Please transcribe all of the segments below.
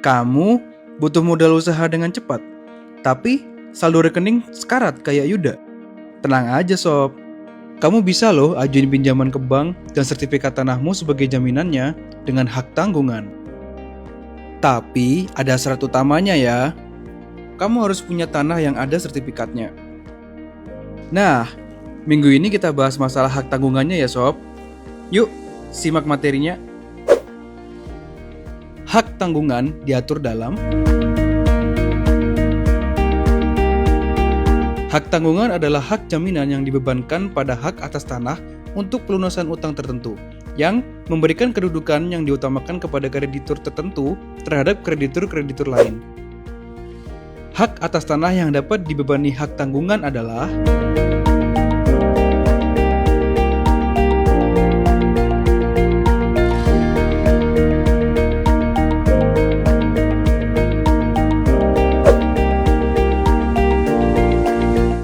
Kamu butuh modal usaha dengan cepat, tapi saldo rekening sekarat kayak Yuda. Tenang aja sob, kamu bisa loh ajuin pinjaman ke bank dan sertifikat tanahmu sebagai jaminannya dengan hak tanggungan. Tapi ada syarat utamanya ya, kamu harus punya tanah yang ada sertifikatnya. Nah, minggu ini kita bahas masalah hak tanggungannya ya sob. Yuk, simak materinya. Hak tanggungan diatur dalam hak tanggungan adalah hak jaminan yang dibebankan pada hak atas tanah untuk pelunasan utang tertentu yang memberikan kedudukan yang diutamakan kepada kreditur tertentu terhadap kreditur-kreditur lain. Hak atas tanah yang dapat dibebani hak tanggungan adalah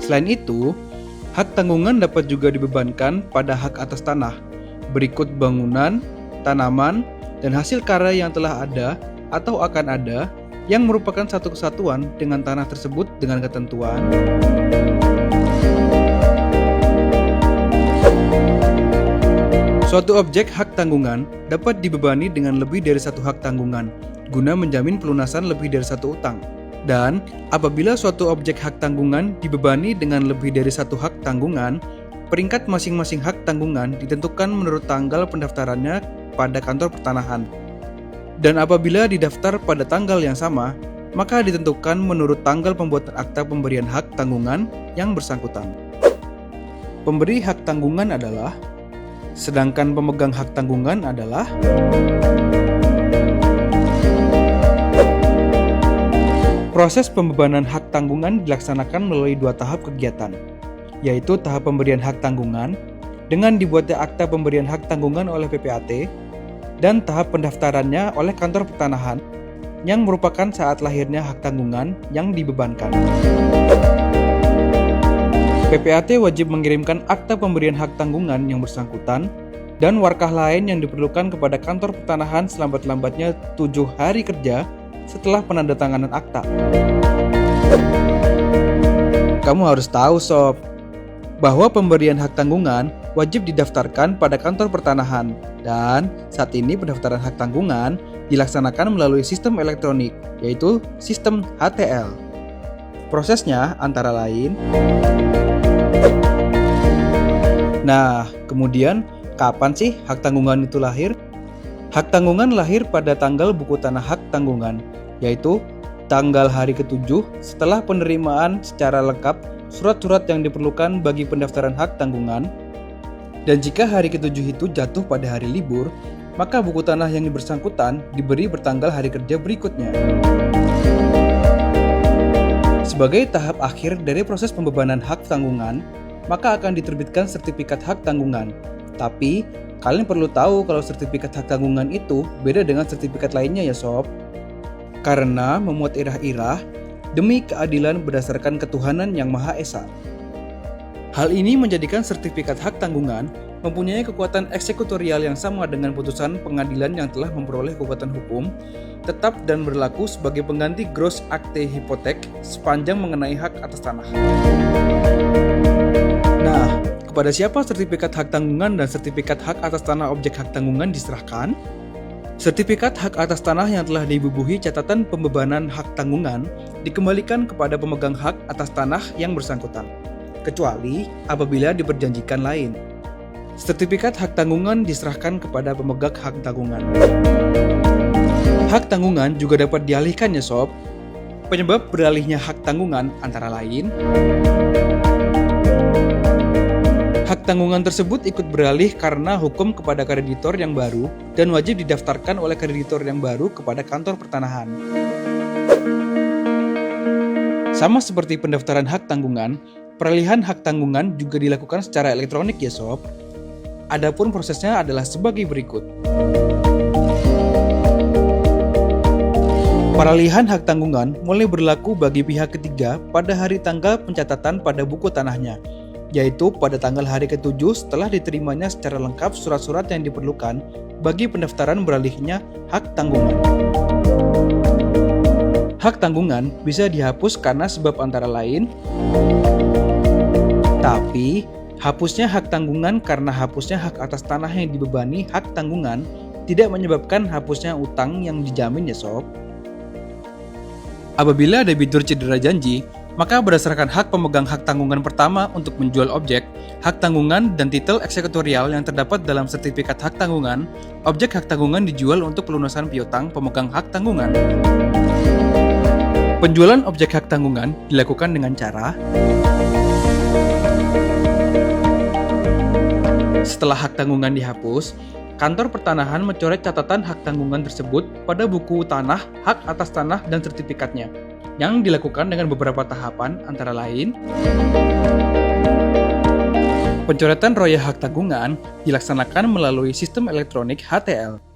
Selain itu, hak tanggungan dapat juga dibebankan pada hak atas tanah, berikut bangunan, tanaman, dan hasil karya yang telah ada atau akan ada yang merupakan satu kesatuan dengan tanah tersebut dengan ketentuan suatu objek hak tanggungan dapat dibebani dengan lebih dari satu hak tanggungan guna menjamin pelunasan lebih dari satu utang. Dan apabila suatu objek hak tanggungan dibebani dengan lebih dari satu hak tanggungan, peringkat masing-masing hak tanggungan ditentukan menurut tanggal pendaftarannya pada kantor pertanahan. Dan apabila didaftar pada tanggal yang sama, maka ditentukan menurut tanggal pembuatan akta pemberian hak tanggungan yang bersangkutan. Pemberi hak tanggungan adalah, sedangkan pemegang hak tanggungan adalah proses pembebanan hak tanggungan dilaksanakan melalui dua tahap kegiatan, yaitu tahap pemberian hak tanggungan dengan dibuatnya akta pemberian hak tanggungan oleh PPAT dan tahap pendaftarannya oleh kantor pertanahan yang merupakan saat lahirnya hak tanggungan yang dibebankan. PPAT wajib mengirimkan akta pemberian hak tanggungan yang bersangkutan dan warkah lain yang diperlukan kepada kantor pertanahan selambat-lambatnya 7 hari kerja setelah penandatanganan akta. Kamu harus tahu sob, bahwa pemberian hak tanggungan wajib didaftarkan pada kantor pertanahan dan saat ini pendaftaran hak tanggungan dilaksanakan melalui sistem elektronik, yaitu sistem HTL. Prosesnya antara lain. Nah, kemudian kapan sih hak tanggungan itu lahir? Hak tanggungan lahir pada tanggal buku tanah hak tanggungan, yaitu tanggal hari ke-7 setelah penerimaan secara lengkap surat-surat yang diperlukan bagi pendaftaran hak tanggungan. Dan jika hari ke-7 itu jatuh pada hari libur, maka buku tanah yang bersangkutan diberi bertanggal hari kerja berikutnya. Sebagai tahap akhir dari proses pembebanan hak tanggungan, maka akan diterbitkan sertifikat hak tanggungan. Tapi, kalian perlu tahu kalau sertifikat hak tanggungan itu beda dengan sertifikat lainnya ya sob. Karena memuat irah-irah demi keadilan berdasarkan ketuhanan yang Maha Esa. Hal ini menjadikan sertifikat hak tanggungan mempunyai kekuatan eksekutorial yang sama dengan putusan pengadilan yang telah memperoleh kekuatan hukum, tetap dan berlaku sebagai pengganti gros akte hipotek sepanjang mengenai hak atas tanah. Nah, kepada siapa sertifikat hak tanggungan dan sertifikat hak atas tanah objek hak tanggungan diserahkan? Sertifikat hak atas tanah yang telah dibubuhi catatan pembebanan hak tanggungan dikembalikan kepada pemegang hak atas tanah yang bersangkutan, kecuali apabila diperjanjikan lain. Sertifikat hak tanggungan diserahkan kepada pemegang hak tanggungan. Hak tanggungan juga dapat dialihkan ya sob. Penyebab beralihnya hak tanggungan antara lain, hak tanggungan tersebut ikut beralih karena hukum kepada kreditor yang baru dan wajib didaftarkan oleh kreditor yang baru kepada kantor pertanahan. Sama seperti pendaftaran hak tanggungan, peralihan hak tanggungan juga dilakukan secara elektronik ya sob. Adapun prosesnya adalah sebagai berikut. Peralihan hak tanggungan mulai berlaku bagi pihak ketiga pada hari tanggal pencatatan pada buku tanahnya, yaitu pada tanggal hari ke-7 setelah diterimanya secara lengkap surat-surat yang diperlukan bagi pendaftaran beralihnya hak tanggungan. Hak tanggungan bisa dihapus karena sebab antara lain, tapi hapusnya hak tanggungan karena hapusnya hak atas tanah yang dibebani hak tanggungan tidak menyebabkan hapusnya utang yang dijamin ya sob. Apabila debitur cedera janji, maka berdasarkan hak pemegang hak tanggungan pertama untuk menjual objek, hak tanggungan dan titel eksekutorial yang terdapat dalam sertifikat hak tanggungan, objek hak tanggungan dijual untuk pelunasan piutang pemegang hak tanggungan. Penjualan objek hak tanggungan dilakukan dengan cara setelah hak tanggungan dihapus, kantor pertanahan mencoret catatan hak tanggungan tersebut pada buku tanah, hak atas tanah, dan sertifikatnya, yang dilakukan dengan beberapa tahapan antara lain pencoretan roya hak tanggungan dilaksanakan melalui sistem elektronik HTL.